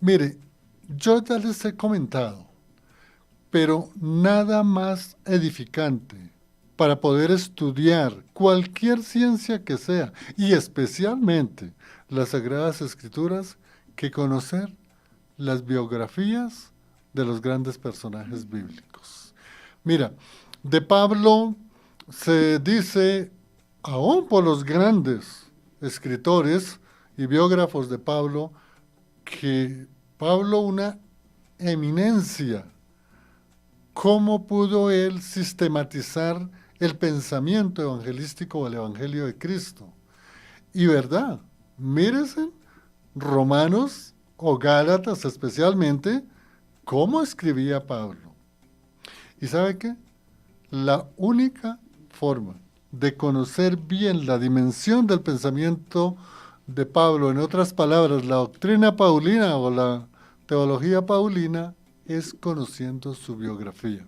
Mire, yo ya les he comentado, pero nada más edificante para poder estudiar cualquier ciencia que sea, y especialmente las Sagradas Escrituras, que conocer las biografías de los grandes personajes bíblicos. Mira, de Pablo se dice, aún por los grandes escritores y biógrafos de Pablo, que Pablo una eminencia. ¿Cómo pudo él sistematizar el pensamiento evangelístico del Evangelio de Cristo? Y verdad, mírese Romanos o Gálatas especialmente, cómo escribía Pablo. ¿Y sabe qué? La única forma de conocer bien la dimensión del pensamiento de Pablo, en otras palabras, la doctrina paulina o la teología paulina, es conociendo su biografía.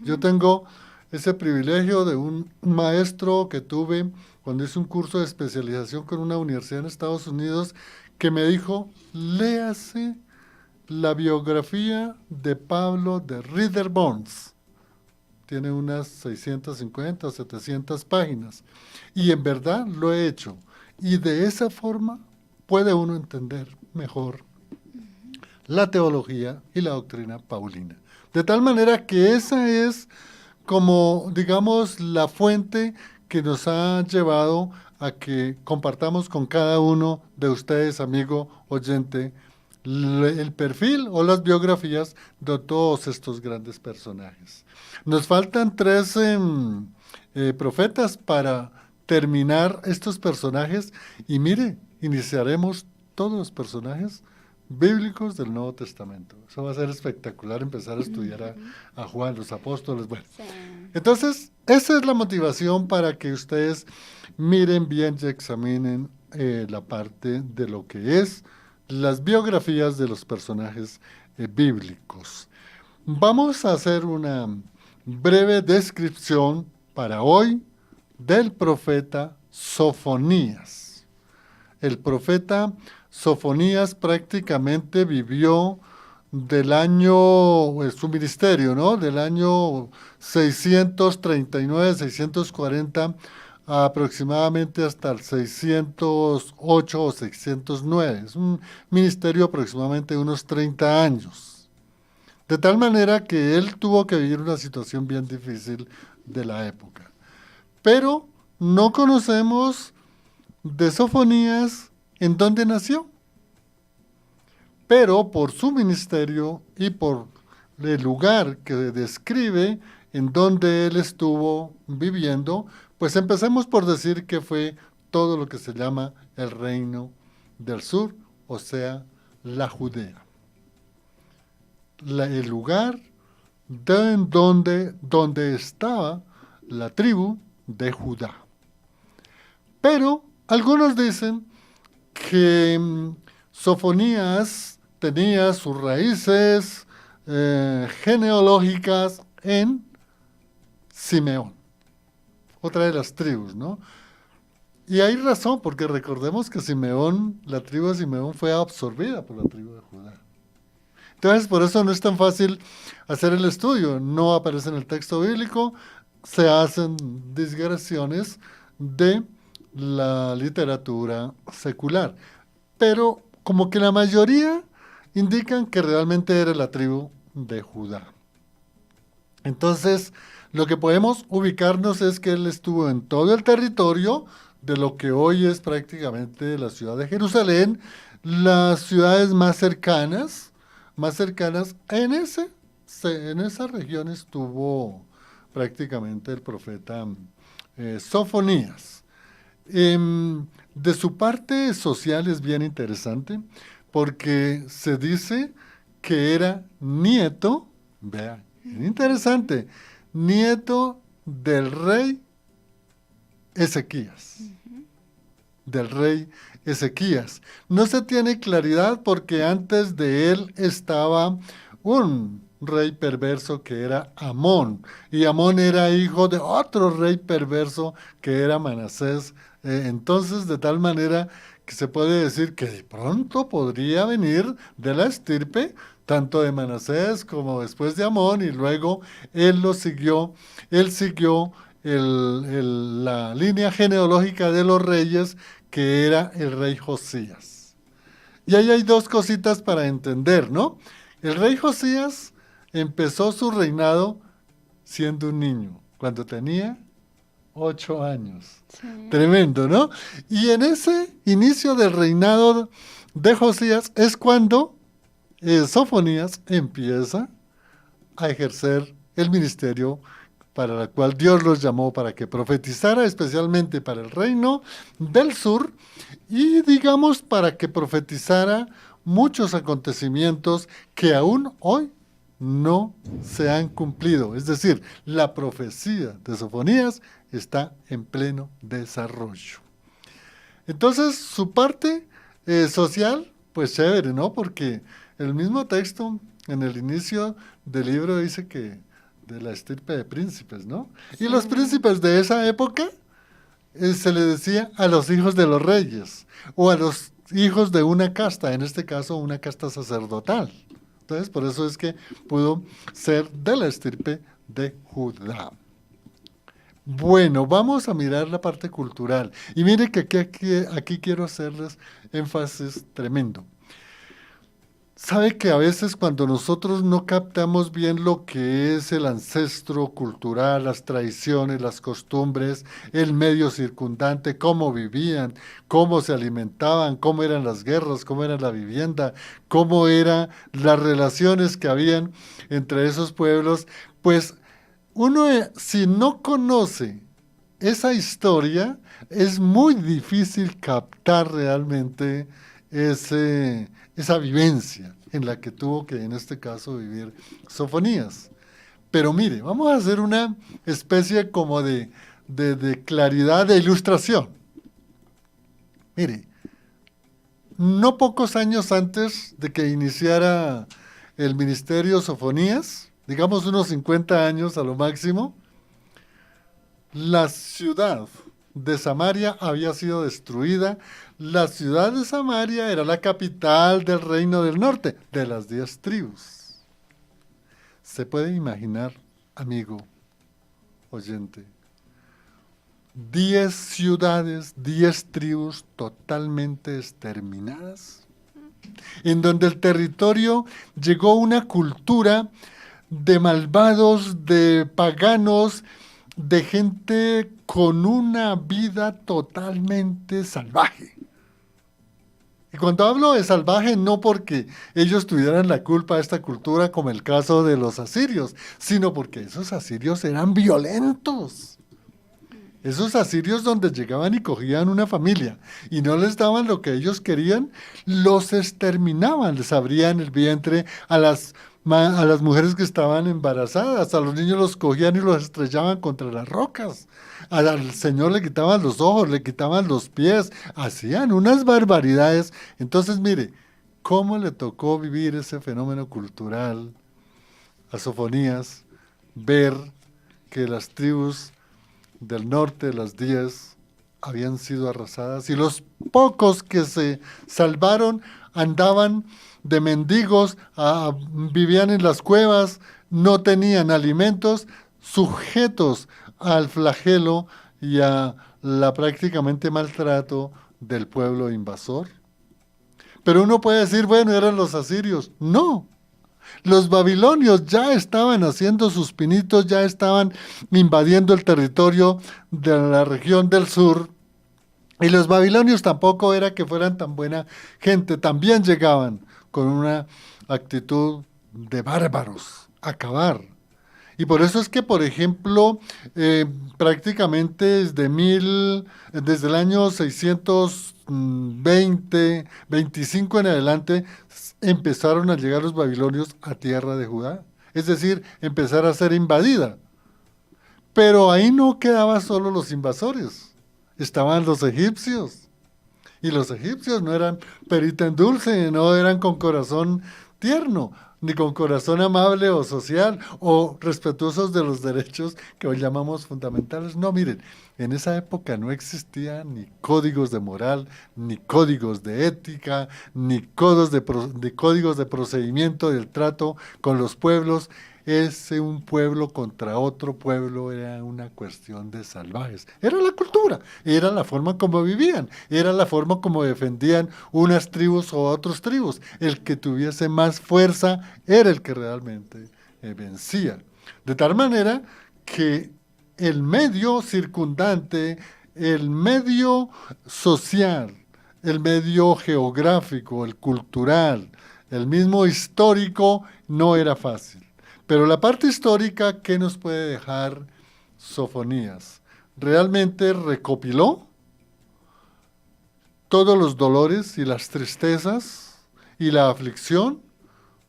Yo tengo ese privilegio de un maestro que tuve cuando hice un curso de especialización con una universidad en Estados Unidos que me dijo, léase la biografía de Pablo de Reader Bonds. Tiene unas 650 o 700 páginas. Y en verdad lo he hecho. Y de esa forma puede uno entender mejor la teología y la doctrina paulina. De tal manera que esa es como, digamos, la fuente que nos ha llevado a que compartamos con cada uno de ustedes, amigo oyente, el perfil o las biografías de todos estos grandes personajes. Nos faltan tres profetas para terminar estos personajes y mire, iniciaremos todos los personajes bíblicos del Nuevo Testamento. Eso va a ser espectacular empezar a estudiar a Juan, los apóstoles. Bueno, Sí. entonces esa es la motivación para que ustedes miren bien y examinen la parte de lo que es las biografías de los personajes bíblicos. Vamos a hacer una breve descripción para hoy del profeta Sofonías. El profeta Sofonías prácticamente vivió del año, pues, su ministerio, ¿no? Del año 639, 640 aproximadamente hasta el 608 o 609. Es un ministerio aproximadamente de unos 30 años. De tal manera que él tuvo que vivir una situación bien difícil de la época. Pero no conocemos de Sofonías en dónde nació. Pero por su ministerio y por el lugar que describe en donde él estuvo viviendo, pues empecemos por decir que fue todo lo que se llama el reino del sur, o sea, la Judea. El lugar donde estaba la tribu de Judá. Pero algunos dicen que Sofonías tenía sus raíces genealógicas en Simeón, otra de las tribus, ¿no? Y hay razón, porque recordemos que Simeón, la tribu de Simeón fue absorbida por la tribu de Judá. Entonces, por eso no es tan fácil hacer el estudio. No aparece en el texto bíblico, se hacen digresiones de la literatura secular. Pero como que la mayoría indican que realmente era la tribu de Judá. Entonces, lo que podemos ubicarnos es que él estuvo en todo el territorio de lo que hoy es prácticamente la ciudad de Jerusalén, las ciudades más cercanas, en esa región estuvo prácticamente el profeta Sofonías. De su parte social es bien interesante porque se dice que era nieto, vea, interesante, nieto del rey Ezequías, del rey Ezequías. No se tiene claridad porque antes de él estaba un rey perverso que era Amón, y Amón era hijo de otro rey perverso que era Manasés. Entonces, de tal manera que se puede decir que de pronto podría venir de la estirpe tanto de Manasés como después de Amón, y luego él siguió la línea genealógica de los reyes, que era el rey Josías. Y ahí hay dos cositas para entender, ¿no? El rey Josías empezó su reinado siendo un niño, cuando tenía 8 años. Sí. Tremendo, ¿no? Y en ese inicio del reinado de Josías es cuando Sofonías empieza a ejercer el ministerio para el cual Dios los llamó, para que profetizara especialmente para el reino del sur, y digamos para que profetizara muchos acontecimientos que aún hoy no se han cumplido. Es decir, la profecía de Sofonías está en pleno desarrollo. Entonces, su parte social, pues chévere, ¿no? Porque el mismo texto en el inicio del libro dice que de la estirpe de príncipes, ¿no? Y los Sí. príncipes de esa época se le decía a los hijos de los reyes o a los hijos de una casta, en este caso una casta sacerdotal. Entonces, por eso es que pudo ser de la estirpe de Judá. Bueno, vamos a mirar la parte cultural. Y mire que aquí quiero hacerles énfasis tremendo. Sabe que a veces cuando nosotros no captamos bien lo que es el ancestro cultural, las tradiciones, las costumbres, el medio circundante, cómo vivían, cómo se alimentaban, cómo eran las guerras, cómo era la vivienda, cómo eran las relaciones que habían entre esos pueblos, pues uno, si no conoce esa historia, es muy difícil captar realmente esa vivencia en la que tuvo que, en este caso, vivir Sofonías. Pero mire, vamos a hacer una especie como de claridad, de ilustración. Mire, no pocos años antes de que iniciara el ministerio Sofonías, digamos unos 50 años a lo máximo, la ciudad de Samaria había sido destruida. La ciudad de Samaria era la capital del reino del norte, de las 10 tribus. ¿Se puede imaginar, amigo oyente? 10 ciudades, 10 tribus totalmente exterminadas, en donde el territorio llegó una cultura de malvados, de paganos, de gente con una vida totalmente salvaje. Y cuando hablo de salvaje, no porque ellos tuvieran la culpa de esta cultura, como el caso de los asirios, sino porque esos asirios eran violentos. Esos asirios, donde llegaban y cogían una familia y no les daban lo que ellos querían, los exterminaban, les abrían el vientre a las mujeres que estaban embarazadas, a los niños los cogían y los estrellaban contra las rocas, al Señor le quitaban los ojos, le quitaban los pies, hacían unas barbaridades. Entonces, mire, ¿cómo le tocó vivir ese fenómeno cultural a Sofonías? Ver que las tribus del norte, las 10, habían sido arrasadas, y los pocos que se salvaron andaban de mendigos, vivían en las cuevas, no tenían alimentos, sujetos al flagelo y a la prácticamente maltrato del pueblo invasor. Pero uno puede decir, bueno, eran los asirios. No, los babilonios ya estaban haciendo sus pinitos, ya estaban invadiendo el territorio de la región del sur. Y los babilonios tampoco era que fueran tan buena gente, también llegaban con una actitud de bárbaros, a acabar. Y por eso es que, por ejemplo, prácticamente desde el año 620, 25 en adelante, empezaron a llegar los babilonios a tierra de Judá. Es decir, empezar a ser invadida. Pero ahí no quedaban solo los invasores, estaban los egipcios. Y los egipcios no eran perita en dulce, no eran con corazón tierno, ni con corazón amable o social o respetuosos de los derechos que hoy llamamos fundamentales. No, miren, en esa época no existían ni códigos de moral, ni códigos de ética, ni códigos de procedimiento del trato con los pueblos. Ese un pueblo contra otro pueblo era una cuestión de salvajes. Era la cultura, era la forma como vivían, era la forma como defendían unas tribus o otras tribus. El que tuviese más fuerza era el que realmente vencía. De tal manera que el medio circundante, el medio social, el medio geográfico, el cultural, el mismo histórico, no era fácil. Pero la parte histórica, ¿qué nos puede dejar Sofonías? Realmente recopiló todos los dolores y las tristezas y la aflicción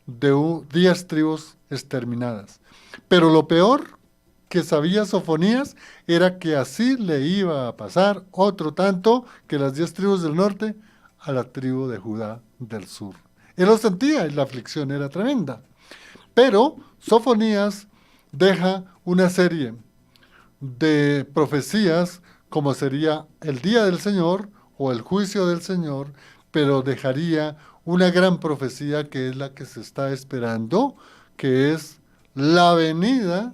de 10 tribus exterminadas. Pero lo peor que sabía Sofonías era que así le iba a pasar otro tanto que las 10 tribus del norte a la tribu de Judá del sur. Él lo sentía y la aflicción era tremenda. Pero Sofonías deja una serie de profecías como sería el día del Señor o el juicio del Señor, pero dejaría una gran profecía que es la que se está esperando, que es la venida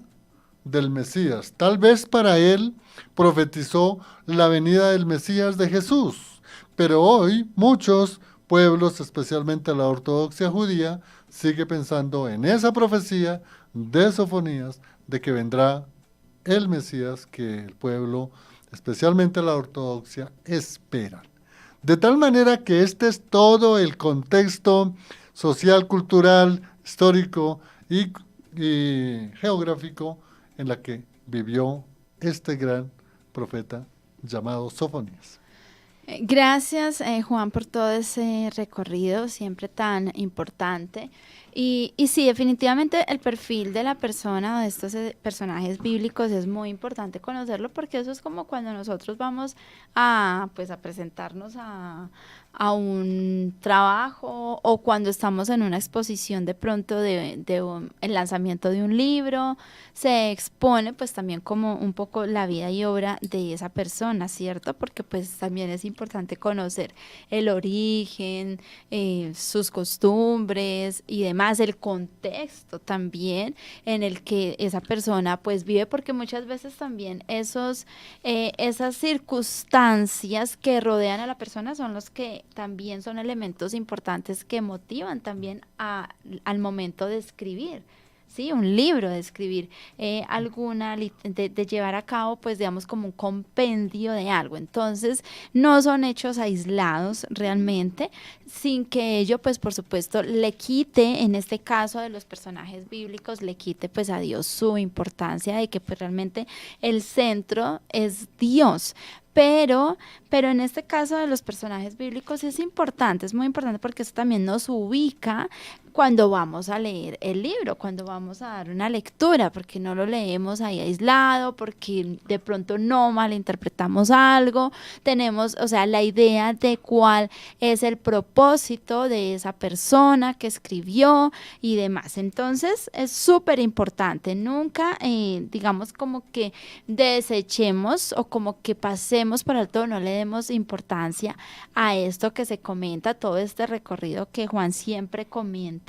del Mesías. Tal vez para él profetizó la venida del Mesías de Jesús, pero hoy muchos pueblos, especialmente la ortodoxia judía, sigue pensando en esa profecía de Sofonías de que vendrá el Mesías que el pueblo, especialmente la ortodoxia, espera. De tal manera que este es todo el contexto social, cultural, histórico y geográfico en la que vivió este gran profeta llamado Sofonías. Gracias, Juan, por todo ese recorrido siempre tan importante. Y sí, definitivamente el perfil de la persona o de estos personajes bíblicos es muy importante conocerlo, porque eso es como cuando nosotros vamos pues, a presentarnos a un trabajo, o cuando estamos en una exposición de pronto el lanzamiento de un libro, se expone pues también como un poco la vida y obra de esa persona, ¿cierto? Porque pues también es importante conocer el origen, sus costumbres y demás, el contexto también en el que esa persona pues vive, porque muchas veces también esas circunstancias que rodean a la persona son los que también son elementos importantes que motivan también al momento de escribir. Sí, un libro, de escribir de llevar a cabo, pues digamos, como un compendio de algo. Entonces, no son hechos aislados realmente, sin que ello, pues por supuesto, le quite, en este caso de los personajes bíblicos, le quite pues a Dios su importancia de que pues realmente el centro es Dios. Pero en este caso de los personajes bíblicos es importante, es muy importante, porque eso también nos ubica cuando vamos a leer el libro, cuando vamos a dar una lectura, porque no lo leemos ahí aislado, porque de pronto no malinterpretamos algo, tenemos, o sea, la idea de cuál es el propósito de esa persona que escribió y demás. Entonces es súper importante, nunca digamos como que desechemos o como que pasemos por alto, no le demos importancia a esto que se comenta, todo este recorrido que Juan siempre comenta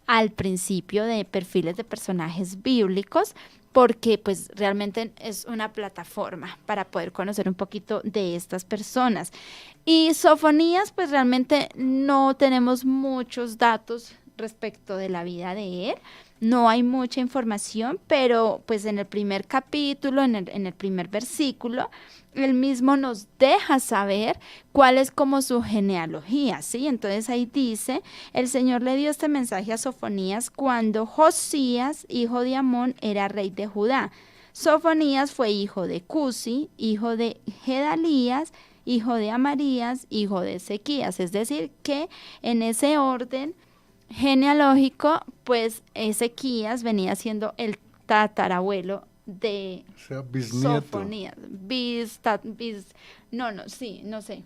al principio de perfiles de personajes bíblicos, porque pues realmente es una plataforma para poder conocer un poquito de estas personas. Y Sofonías, pues realmente no tenemos muchos datos respecto de la vida de él. No hay mucha información, pero pues en el primer capítulo, en el primer versículo, él mismo nos deja saber cuál es como su genealogía, ¿sí? Entonces ahí dice, el Señor le dio este mensaje a Sofonías cuando Josías, hijo de Amón, era rey de Judá. Sofonías fue hijo de Cusi, hijo de Gedalías, hijo de Amarías, hijo de Ezequías. Es decir, que en ese orden genealógico, pues Ezequías venía siendo el tatarabuelo de O sea, bisnieto. Sofonías. No sé.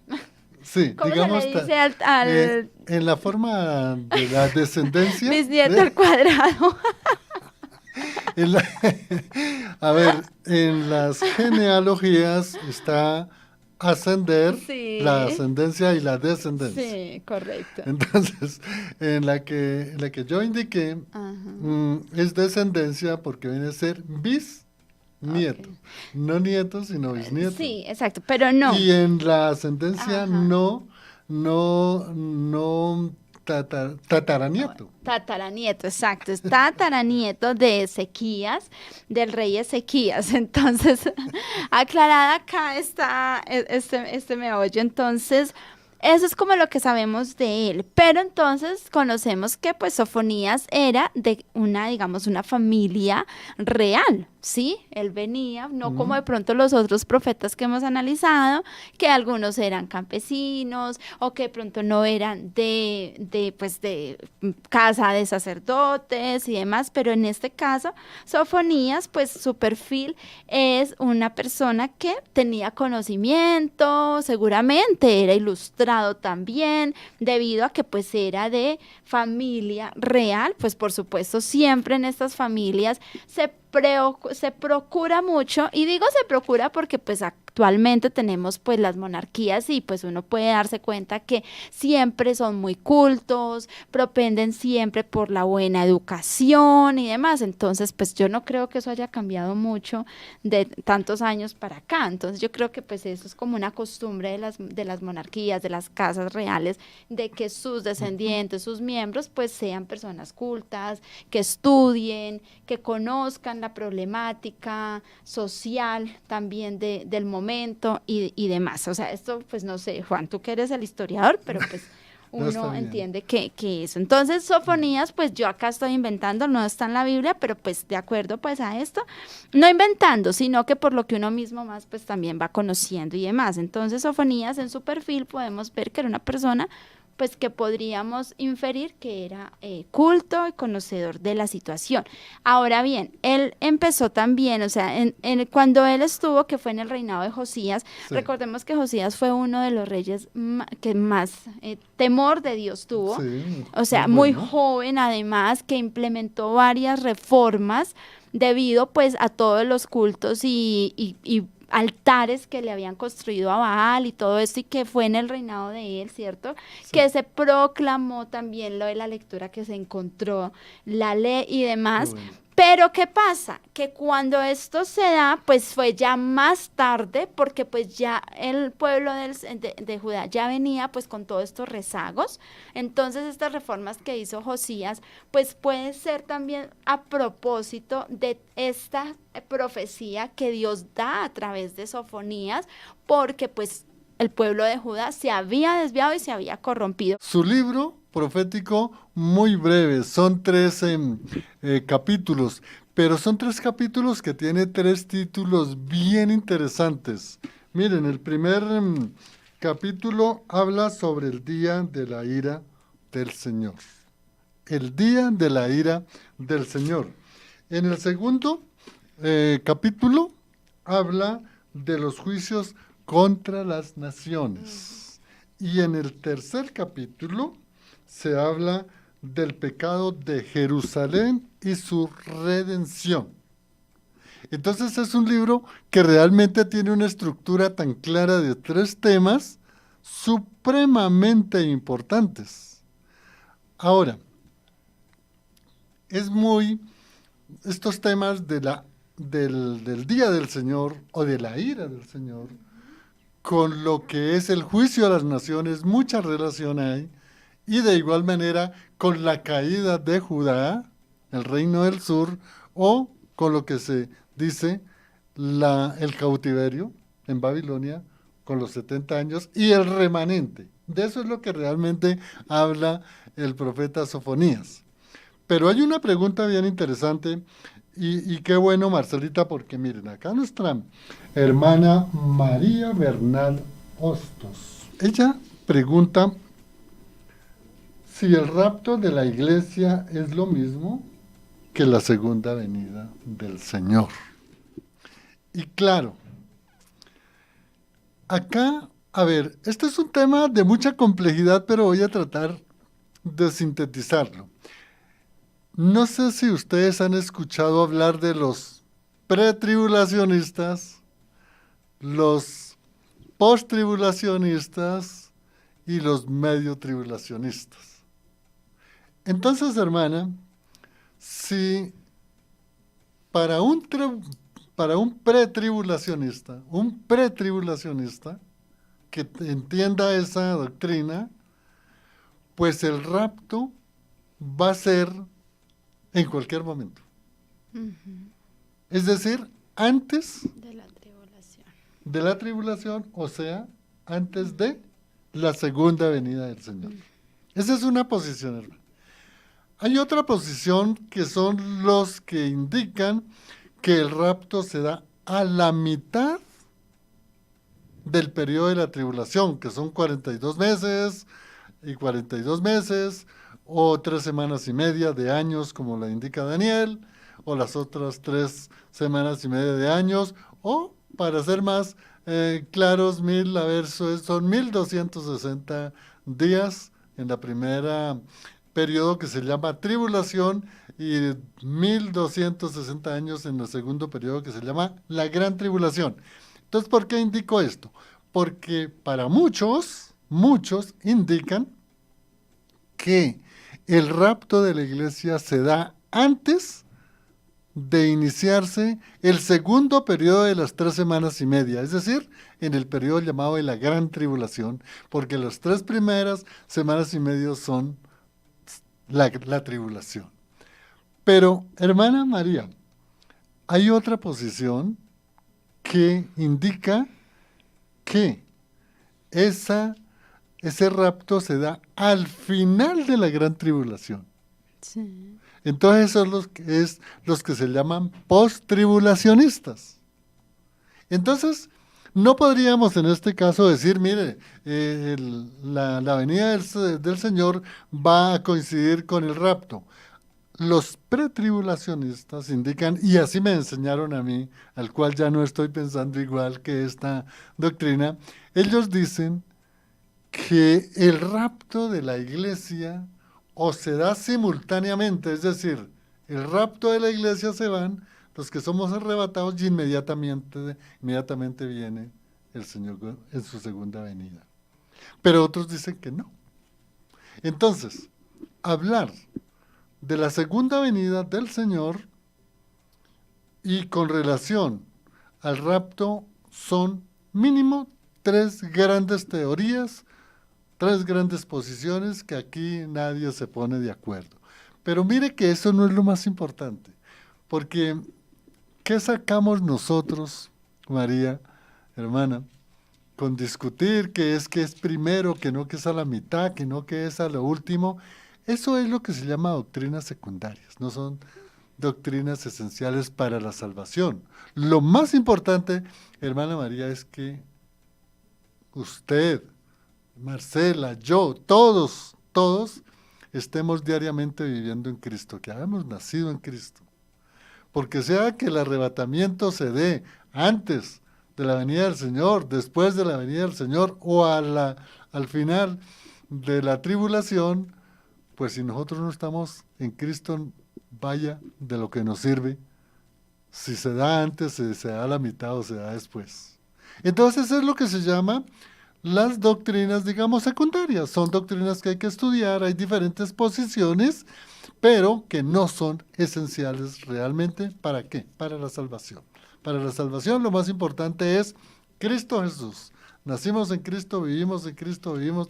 Sí, ¿Cómo digamos, se le dice al en la forma de la descendencia, bisnieto al cuadrado? en la- a ver, en las genealogías está ascender, la Sí, ascendencia y la descendencia. sí, correcto. Entonces, en la que yo indiqué, Ajá, es descendencia porque viene a ser bisnieto. ok. No nieto, sino bisnieto. Sí, exacto, pero no. Y en la ascendencia Ajá. no tataranieto. Tataranieto, exacto, es tataranieto de Ezequías, del rey Ezequías. Entonces, aclarada acá está este meollo. Entonces, eso es como lo que sabemos de él. Pero entonces conocemos que pues Sofonías era de una, digamos, una familia real. Sí, él venía, no como Ujú. de pronto los otros profetas que hemos analizado, que algunos eran campesinos o que de pronto no eran pues de casa de sacerdotes y demás, pero en este caso, Sofonías, pues su perfil es una persona que tenía conocimiento, seguramente era ilustrado también, debido a que pues era de familia real, pues por supuesto siempre en estas familias se procura mucho, y digo se procura porque pues actualmente tenemos pues las monarquías y pues uno puede darse cuenta que siempre son muy cultos, propenden siempre por la buena educación y demás. Entonces, pues yo no creo que eso haya cambiado mucho de tantos años para acá. Entonces, yo creo que pues eso es como una costumbre de las monarquías, de las casas reales, de que sus descendientes, sus miembros, pues sean personas cultas, que estudien, que conozcan la problemática social también del momento y demás. O sea, esto pues no sé, Juan, tú que eres el historiador, pero pues No está uno bien. entiende que eso. Entonces, Sofonías, pues yo acá estoy inventando, no está en la Biblia, pero pues de acuerdo pues a esto, no inventando, sino que por lo que uno mismo más pues también va conociendo y demás. Entonces, Sofonías en su perfil podemos ver que era una persona pues que podríamos inferir que era culto y conocedor de la situación. Ahora bien, él empezó también, o sea, cuando él estuvo, que fue en el reinado de Josías, Sí, recordemos que Josías fue uno de los reyes que más temor de Dios tuvo, sí, o muy sea, muy bueno. joven además, que implementó varias reformas debido pues a todos los cultos y altares que le habían construido a Baal y todo esto, y que fue en el reinado de él, ¿cierto? Sí, Que se proclamó también lo de la lectura que se encontró, la ley y qué demás. bueno. Pero ¿qué pasa? Que cuando esto se da, pues fue ya más tarde, porque pues ya el pueblo de Judá ya venía pues con todos estos rezagos. Entonces estas reformas que hizo Josías, pues puede ser también a propósito de esta profecía que Dios da a través de Sofonías, porque pues el pueblo de Judá se había desviado y se había corrompido. Su libro profético muy breve, son 13 capítulos, pero son 3 capítulos que tiene 3 títulos bien interesantes. Miren, el primer capítulo habla sobre el día de la ira del Señor. El día de la ira del Señor. En el segundo capítulo habla de los juicios contra las naciones. Y en el tercer capítulo se habla del pecado de Jerusalén y su redención. Entonces es un libro que realmente tiene una estructura tan clara de 3 temas supremamente importantes. Ahora, es muy estos temas del día del Señor o de la ira del Señor, con lo que es el juicio a las naciones, mucha relación hay, y de igual manera con la caída de Judá, el reino del sur, o con lo que se dice el cautiverio en Babilonia, con los 70 años, y el remanente. De eso es lo que realmente habla el profeta Sofonías. Pero hay una pregunta bien interesante y qué bueno, Marcelita, porque miren, acá nuestra hermana María Bernal Hostos. Ella pregunta si el rapto de la iglesia es lo mismo que la segunda venida del Señor. Y claro, acá A ver, este es un tema de mucha complejidad, pero voy a tratar de sintetizarlo. No sé si ustedes han escuchado hablar de los pretribulacionistas, los posttribulacionistas y los medio tribulacionistas. Entonces, hermana, si para para un pretribulacionista que entienda esa doctrina, pues el rapto va a ser en cualquier momento. Es decir, antes De la tribulación. de la tribulación, o sea, antes de la segunda venida del Señor. Esa es una posición, hermano. Hay otra posición que son los que indican que el rapto se da a la mitad del periodo de la tribulación, que son 42 meses y 42 meses, o 3 semanas y media de años, como la indica Daniel, o las otras 3 semanas y media de años, o para ser más claros, son 1260 días en la primera periodo que se llama tribulación y 1260 años en el segundo periodo que se llama la gran tribulación. Entonces, ¿por qué indico esto? Porque para muchos indican que el rapto de la iglesia se da antes de iniciarse el segundo periodo de las 3 semanas y media, es decir, en el periodo llamado de la gran tribulación, porque las 3 primeras semanas y media son la tribulación. Pero, hermana María, hay otra posición que indica que ese rapto se da al final de la gran tribulación. Sí. Entonces son los que se llaman post-tribulacionistas. Entonces, no podríamos en este caso decir, mire, la venida del Señor va a coincidir con el rapto. Los pretribulacionistas indican, y así me enseñaron a mí, al cual ya no estoy pensando igual que esta doctrina, ellos dicen que el rapto de la iglesia o se da simultáneamente, es decir, el rapto de la iglesia se van, los que somos arrebatados y inmediatamente viene el Señor en su segunda venida. Pero otros dicen que no. Entonces, hablar de la segunda venida del Señor y con relación al rapto son mínimo 3 grandes teorías, 3 grandes posiciones que aquí nadie se pone de acuerdo. Pero mire que eso no es lo más importante, porque ¿qué sacamos nosotros, María, hermana, con discutir que es primero, que no que es a la mitad, que no que es a lo último? Eso es lo que se llama doctrinas secundarias, no son doctrinas esenciales para la salvación. Lo más importante, hermana María, es que usted, Marcela, yo, todos estemos diariamente viviendo en Cristo, que hayamos nacido en Cristo. Porque sea que el arrebatamiento se dé antes de la venida del Señor, después de la venida del Señor o al final de la tribulación, pues si nosotros no estamos en Cristo, vaya de lo que nos sirve, si se da antes, si se da a la mitad o se da después. Entonces eso es lo que se llama las doctrinas, digamos, secundarias. Son doctrinas que hay que estudiar, hay diferentes posiciones, pero que no son esenciales realmente. ¿Para qué? Para la salvación. Para la salvación lo más importante es Cristo Jesús. Nacimos en Cristo, vivimos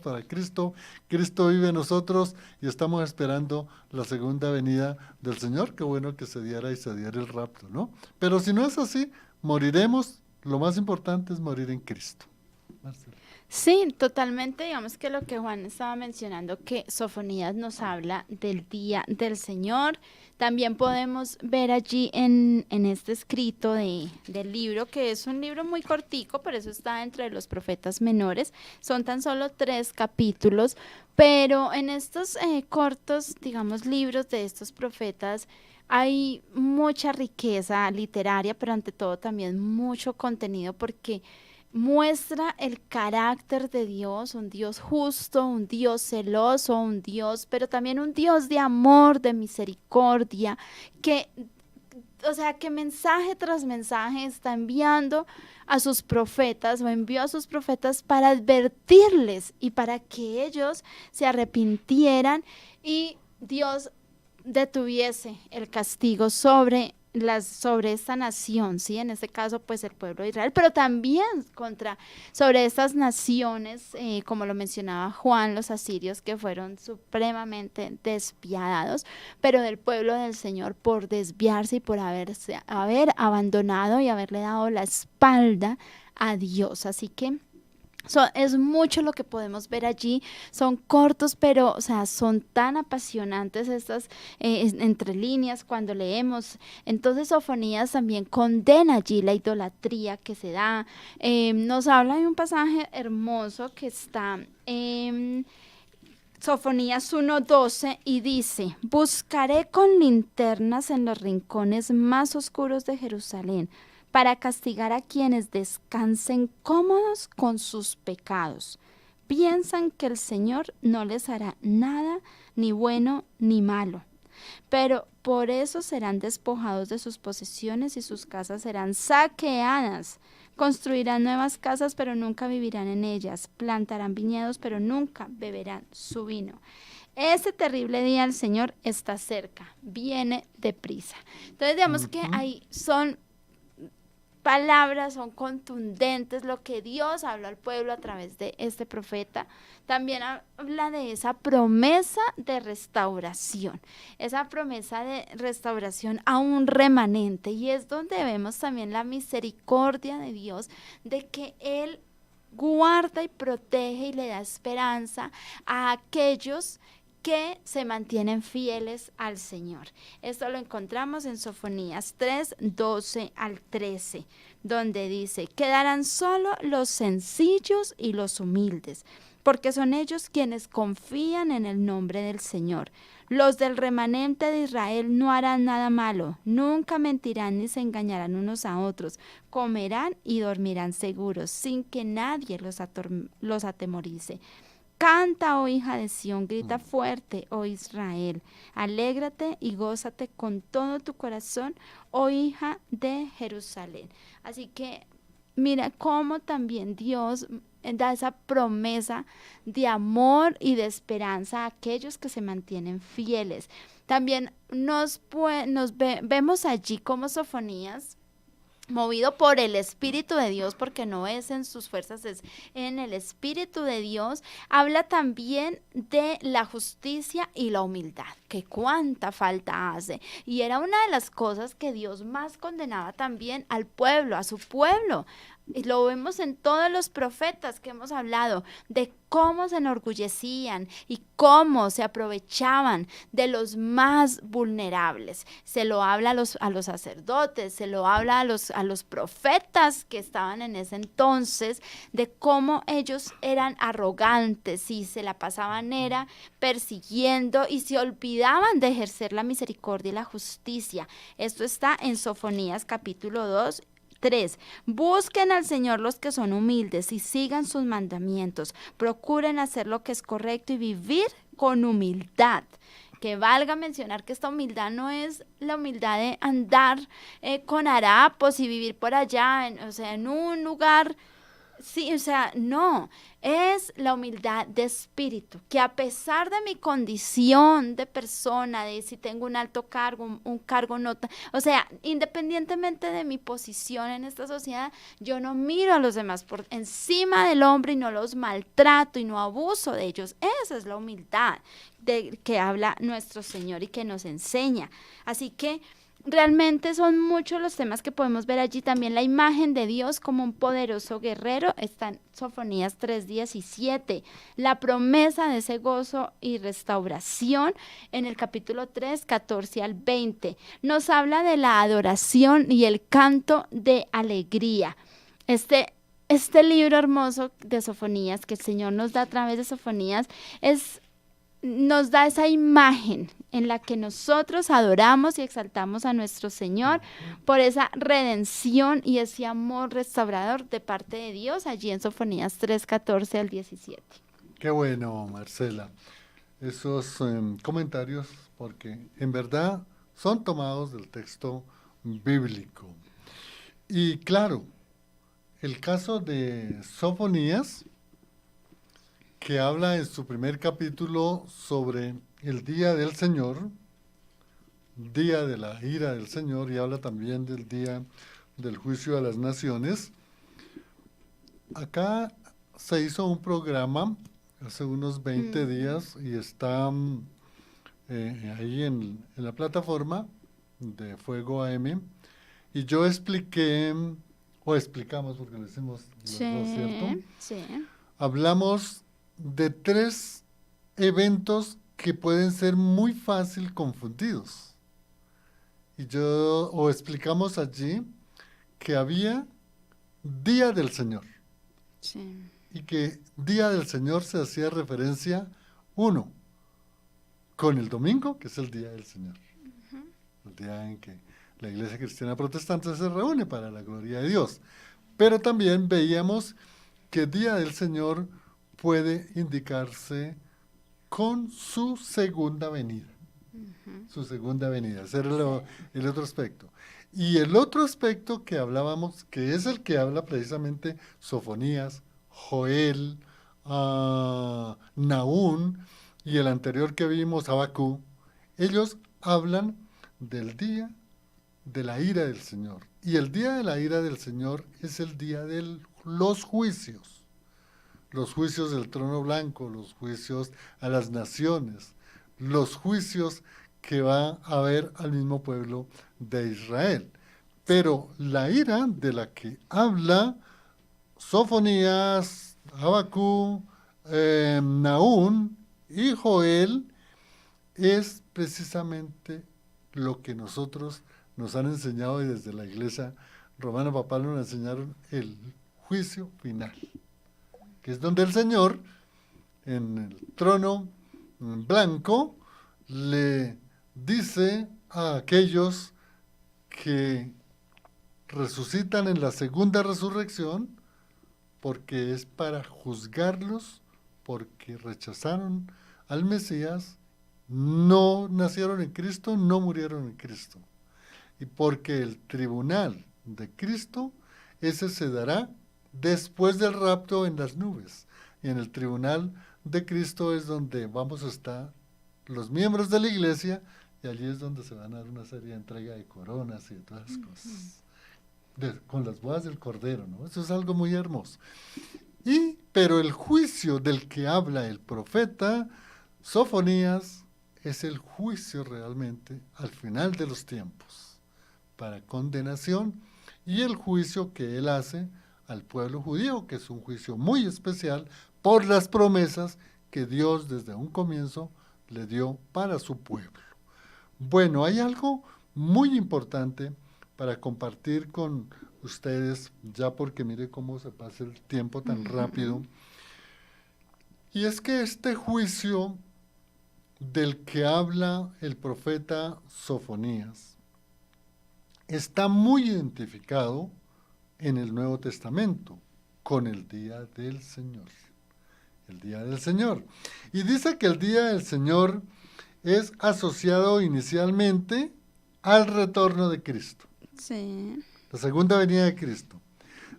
para Cristo, Cristo vive en nosotros y estamos esperando la segunda venida del Señor. Qué bueno que se diera el rapto, ¿no? Pero si no es así, moriremos. Lo más importante es morir en Cristo. Marcela. Sí, totalmente. Digamos que lo que Juan estaba mencionando, que Sofonías nos habla del día del Señor. También podemos ver allí en este escrito del libro, que es un libro muy cortico, por eso está entre los profetas menores. Son tan solo 3 capítulos, pero en estos cortos, digamos, libros de estos profetas, hay mucha riqueza literaria, pero ante todo también mucho contenido, porque muestra el carácter de Dios, un Dios justo, un Dios celoso, un Dios, pero también un Dios de amor, de misericordia, que, o sea, que mensaje tras mensaje está enviando a sus profetas o envió a sus profetas para advertirles y para que ellos se arrepintieran y Dios detuviese el castigo sobre esta nación, ¿sí? En este caso, pues el pueblo de Israel, pero también sobre estas naciones, como lo mencionaba Juan, los asirios, que fueron supremamente despiadados, pero del pueblo del Señor por desviarse y por haber abandonado y haberle dado la espalda a Dios. Así que es mucho lo que podemos ver allí, son cortos, pero, o sea, son tan apasionantes estas entre líneas cuando leemos. Entonces, Sofonías también condena allí la idolatría que se da. Nos habla de un pasaje hermoso que está en Sofonías 1:12 y dice: buscaré con linternas en los rincones más oscuros de Jerusalén para castigar a quienes descansen cómodos con sus pecados. Piensan que el Señor no les hará nada, ni bueno ni malo, pero por eso serán despojados de sus posesiones y sus casas serán saqueadas. Construirán nuevas casas, pero nunca vivirán en ellas. Plantarán viñedos, pero nunca beberán su vino. Ese terrible día del Señor está cerca, viene deprisa. Entonces, digamos que ahí son palabras, son contundentes, lo que Dios habló al pueblo a través de este profeta. También habla de esa promesa de restauración a un remanente, y es donde vemos también la misericordia de Dios, de que Él guarda y protege y le da esperanza a aquellos que se mantienen fieles al Señor. Esto lo encontramos en Sofonías 3:12-13, donde dice: quedarán solo los sencillos y los humildes, porque son ellos quienes confían en el nombre del Señor. Los del remanente de Israel no harán nada malo, nunca mentirán ni se engañarán unos a otros, comerán y dormirán seguros, sin que nadie los atemorice. Canta, oh hija de Sión, grita fuerte, oh Israel, alégrate y gózate con todo tu corazón, oh hija de Jerusalén. Así que mira cómo también Dios da esa promesa de amor y de esperanza a aquellos que se mantienen fieles. También vemos allí como Sofonías, movido por el Espíritu de Dios, porque no es en sus fuerzas, es en el Espíritu de Dios, habla también de la justicia y la humildad, que cuánta falta hace. Y era una de las cosas que Dios más condenaba también al pueblo, a su pueblo. Y lo vemos en todos los profetas que hemos hablado, de cómo se enorgullecían y cómo se aprovechaban de los más vulnerables. Se lo habla a los sacerdotes, se lo habla a los profetas que estaban en ese entonces, de cómo ellos eran arrogantes y se la pasaban persiguiendo y se olvidaban de ejercer la misericordia y la justicia. Esto está en Sofonías capítulo 2. 3. Busquen al Señor los que son humildes y sigan sus mandamientos. Procuren hacer lo que es correcto y vivir con humildad. Que valga mencionar que esta humildad no es la humildad de andar con harapos y vivir por allá, en un lugar. Sí, o sea, no, es la humildad de espíritu, que a pesar de mi condición de persona, de si tengo un alto cargo, un cargo nota, o sea, independientemente de mi posición en esta sociedad, yo no miro a los demás por encima del hombro y no los maltrato y no abuso de ellos. Esa es la humildad de que habla nuestro Señor y que nos enseña. Así que realmente son muchos los temas que podemos ver allí. También la imagen de Dios como un poderoso guerrero está en Sofonías 3:17. La promesa de ese gozo y restauración en el capítulo 3:14-20. Nos habla de la adoración y el canto de alegría. Este libro hermoso de Sofonías que el Señor nos da a través de Sofonías es nos da esa imagen en la que nosotros adoramos y exaltamos a nuestro Señor por esa redención y ese amor restaurador de parte de Dios allí en Sofonías 3:14 al 17. Qué bueno, Marcela, esos comentarios, porque en verdad son tomados del texto bíblico. Y claro, el caso de Sofonías, que habla en su primer capítulo sobre el día del Señor, día de la ira del Señor, y habla también del día del juicio a las naciones. Acá se hizo un programa hace unos 20 días y está ahí en la plataforma de Fuego AM, y yo expliqué, o explicamos porque lo hicimos los dos, ¿cierto? Sí. Hablamos de 3 eventos que pueden ser muy fácil confundidos. O explicamos allí que había Día del Señor. Sí. Y que Día del Señor se hacía referencia, uno, con el domingo, que es el Día del Señor. El día en que la Iglesia Cristiana Protestante se reúne para la gloria de Dios. Pero también veíamos que Día del Señor puede indicarse con su segunda venida. Su segunda venida, ese era el otro aspecto. Y el otro aspecto que hablábamos, que es el que habla precisamente Sofonías, Joel, Nahum, y el anterior que vimos, Habacuc, ellos hablan del día de la ira del Señor. Y el día de la ira del Señor es el día de los juicios. Los juicios del trono blanco, los juicios a las naciones, los juicios que va a haber al mismo pueblo de Israel. Pero la ira de la que habla Sofonías, Habacuc, Nahum y Joel es precisamente lo que nosotros nos han enseñado, y desde la Iglesia Romana Papal nos enseñaron, el juicio final, que es donde el Señor, en el trono blanco, le dice a aquellos que resucitan en la segunda resurrección, porque es para juzgarlos, porque rechazaron al Mesías, no nacieron en Cristo, no murieron en Cristo. Y porque el tribunal de Cristo, ese se dará después del rapto en las nubes. Y en el tribunal de Cristo es donde vamos a estar los miembros de la iglesia, y allí es donde se van a dar una serie de entrega de coronas y de todas las cosas. Con las bodas del Cordero, ¿no? Eso es algo muy hermoso. Pero el juicio del que habla el profeta Sofonías es el juicio realmente al final de los tiempos, para condenación, y el juicio que él hace al pueblo judío, que es un juicio muy especial por las promesas que Dios desde un comienzo le dio para su pueblo. Bueno, hay algo muy importante para compartir con ustedes, ya porque mire cómo se pasa el tiempo tan rápido, y es que este juicio del que habla el profeta Sofonías está muy identificado en el Nuevo Testamento con el día del Señor. El día del Señor. Y dice que el día del Señor es asociado inicialmente al retorno de Cristo. Sí. La segunda venida de Cristo.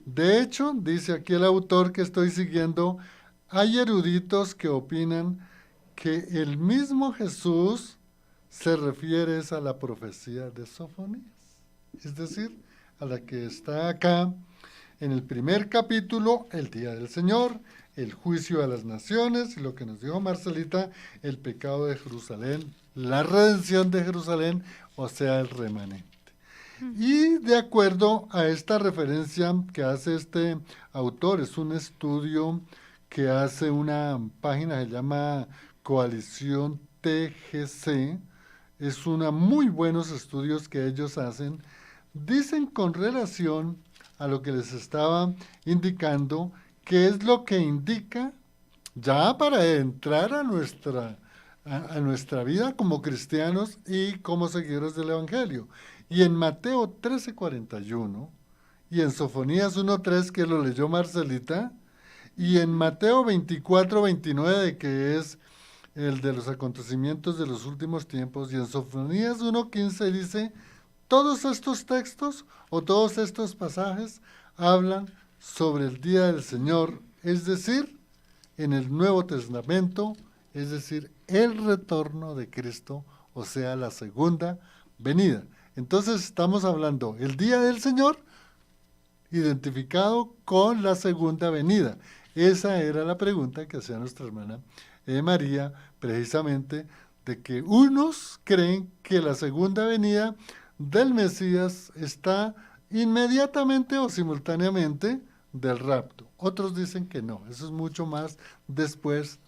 De hecho, dice aquí el autor que estoy siguiendo, hay eruditos que opinan que el mismo Jesús se refiere a la profecía de Sofonías, es decir, a la que está acá en el primer capítulo, el día del Señor, el juicio a las naciones, y lo que nos dijo Marcelita, el pecado de Jerusalén, la redención de Jerusalén, o sea, el remanente. Y de acuerdo a esta referencia que hace este autor, es un estudio que hace una página que se llama Coalición TGC, es una muy buenos estudios que ellos hacen, dicen con relación a lo que les estaba indicando, que es lo que indica, ya para entrar a a nuestra vida como cristianos y como seguidores del Evangelio. Y en Mateo 13:41, y en Sofonías 1:3, que lo leyó Marcelita, y en Mateo 24:29, que es el de los acontecimientos de los últimos tiempos, y en Sofonías 1:15 dice, todos estos textos o todos estos pasajes hablan sobre el día del Señor, es decir, en el Nuevo Testamento, es decir, el retorno de Cristo, o sea, la segunda venida. Entonces estamos hablando el día del Señor identificado con la segunda venida. Esa era la pregunta que hacía nuestra hermana María, precisamente, de que unos creen que la segunda venida del Mesías está inmediatamente o simultáneamente del rapto. Otros dicen que no, eso es mucho más después.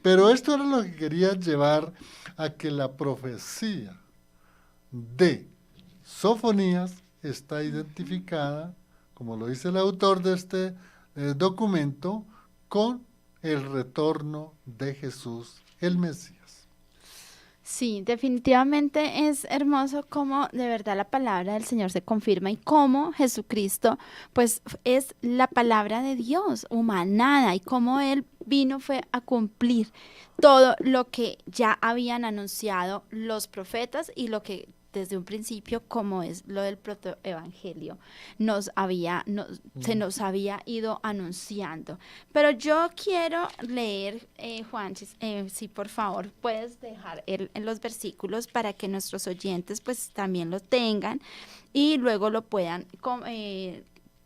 Pero esto era lo que quería llevar a que la profecía de Sofonías está identificada, como lo dice el autor de este documento, con el retorno de Jesús, el Mesías. Sí, definitivamente es hermoso cómo de verdad la palabra del Señor se confirma y cómo Jesucristo pues es la palabra de Dios humanada y cómo Él vino fue a cumplir todo lo que ya habían anunciado los profetas y lo que desde un principio, como es lo del protoevangelio, se nos había ido anunciando. Pero yo quiero leer, Juanchis, si por favor puedes dejar en los versículos para que nuestros oyentes pues también lo tengan y luego lo puedan,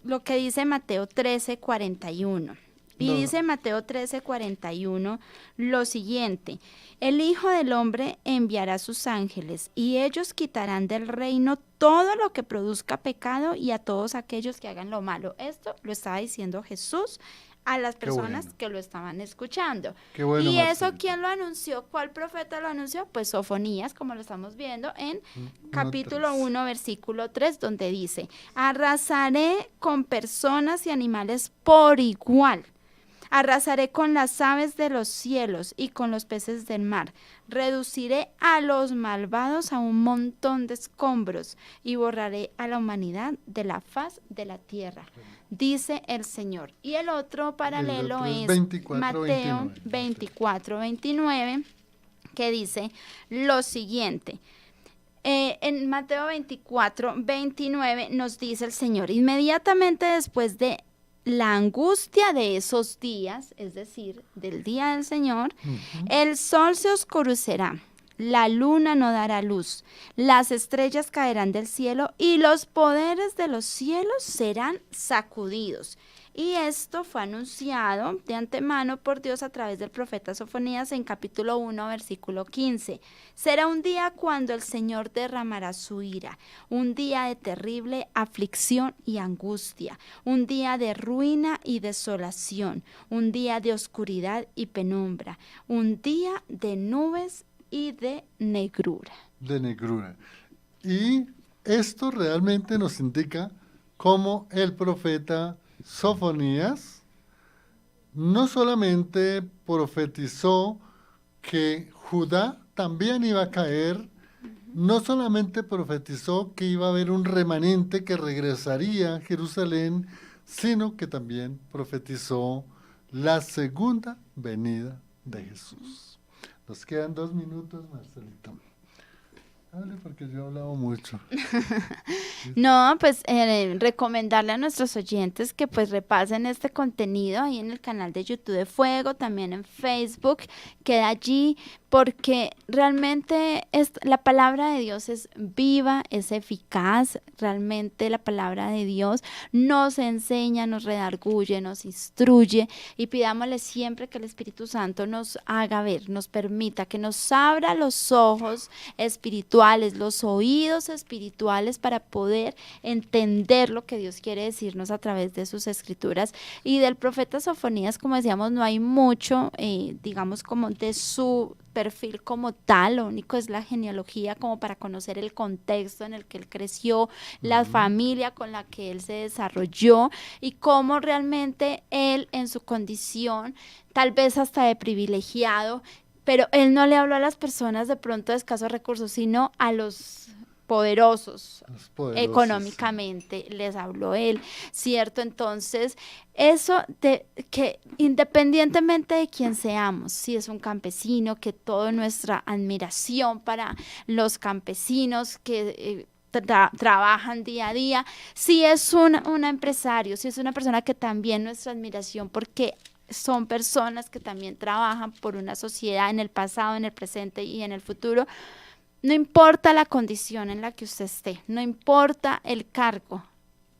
lo que dice Mateo 13:41. Y dice Mateo 13:41 lo siguiente, el Hijo del Hombre enviará a sus ángeles y ellos quitarán del reino todo lo que produzca pecado y a todos aquellos que hagan lo malo. Esto lo estaba diciendo Jesús a las personas que lo estaban escuchando. Qué bueno, y Marcelita. eso, ¿quién lo anunció? ¿Cuál profeta lo anunció? Pues Sofonías, como lo estamos viendo en capítulo 1, versículo 3, donde dice, arrasaré con personas y animales por igual. Arrasaré con las aves de los cielos y con los peces del mar. Reduciré a los malvados a un montón de escombros y borraré a la humanidad de la faz de la tierra, dice el Señor. Y el otro paralelo es 24, Mateo 29. 24:29, que dice lo siguiente. En Mateo 24:29 nos dice el Señor, inmediatamente después de la angustia de esos días, es decir, del día del Señor, el sol se oscurecerá, la luna no dará luz, las estrellas caerán del cielo y los poderes de los cielos serán sacudidos. Y esto fue anunciado de antemano por Dios a través del profeta Sofonías en capítulo 1, versículo 15. Será un día cuando el Señor derramará su ira, un día de terrible aflicción y angustia, un día de ruina y desolación, un día de oscuridad y penumbra, un día de nubes y de negrura. De negrura. Y esto realmente nos indica cómo el profeta Sofonías no solamente profetizó que Judá también iba a caer, no solamente profetizó que iba a haber un remanente que regresaría a Jerusalén, sino que también profetizó la segunda venida de Jesús. Nos quedan 2 minutos, Marcelito. Hable porque yo he hablado mucho. No, pues recomendarle a nuestros oyentes que pues repasen este contenido ahí en el canal de YouTube de Fuego, también en Facebook, queda allí, porque realmente la palabra de Dios es viva, es eficaz, realmente la palabra de Dios nos enseña, nos redarguye, nos instruye y pidámosle siempre que el Espíritu Santo nos haga ver, nos permita, que nos abra los ojos espirituales, los oídos espirituales para poder entender lo que Dios quiere decirnos a través de sus escrituras. Y del profeta Sofonías, como decíamos, no hay mucho, digamos, como de su perfil como tal, lo único es la genealogía como para conocer el contexto en el que él creció, la familia con la que él se desarrolló y cómo realmente él en su condición, tal vez hasta de privilegiado, pero él no le habló a las personas de pronto de escasos recursos, sino a los poderosos Los poderosos, económicamente, les habló él, ¿cierto? Entonces, eso de que independientemente de quién seamos, si es un campesino, que toda nuestra admiración para los campesinos que trabajan día a día, si es un empresario, si es una persona que también nuestra admiración, porque son personas que también trabajan por una sociedad en el pasado, en el presente y en el futuro. No importa la condición en la que usted esté, no importa el cargo,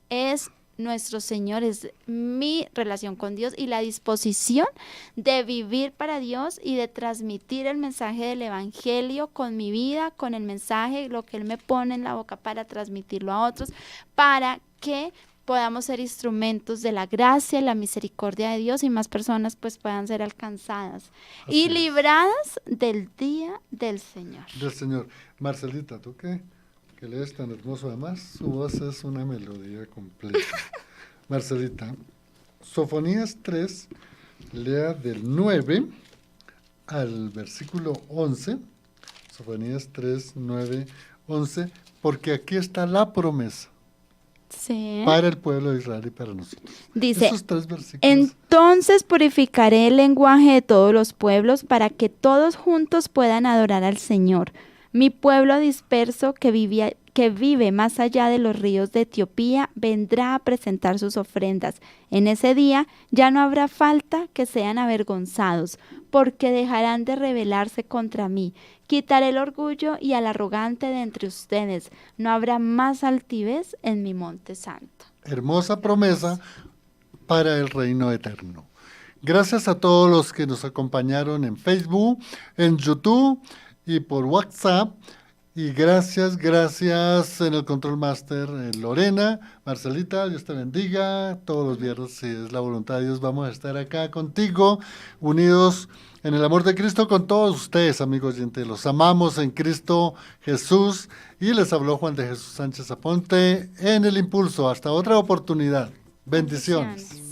es nuestro Señor, es mi relación con Dios y la disposición de vivir para Dios y de transmitir el mensaje del Evangelio con mi vida, con el mensaje, lo que Él me pone en la boca para transmitirlo a otros, para que podamos ser instrumentos de la gracia y la misericordia de Dios y más personas pues puedan ser alcanzadas Así y es. libradas del día del Señor. Del Señor. Marcelita, ¿tú qué? Que lees tan hermoso, además su voz es una melodía completa. Marcelita, Sofonías 3, lea del 9 al versículo 11, Sofonías 3, 9, 11, porque aquí está la promesa Sí. para el pueblo de Israel y para nosotros. Dice, Esos 3 versículos. entonces purificaré el lenguaje de todos los pueblos para que todos juntos puedan adorar al Señor. Mi pueblo disperso que vive más allá de los ríos de Etiopía vendrá a presentar sus ofrendas. En ese día ya no habrá falta que sean avergonzados, porque dejarán de rebelarse contra mí. Quitaré el orgullo y al arrogante de entre ustedes. No habrá más altivez en mi monte santo. Hermosa promesa para el reino eterno. Gracias a todos los que nos acompañaron en Facebook, en YouTube y por WhatsApp. Y gracias en el Control Master, Lorena, Marcelita, Dios te bendiga. Todos los viernes, si es la voluntad de Dios, vamos a estar acá contigo, unidos en el amor de Cristo con todos ustedes, amigos oyentes. Los amamos en Cristo Jesús. Y les habló Juan de Jesús Sánchez Aponte en El Impulso. Hasta otra oportunidad. Bendiciones.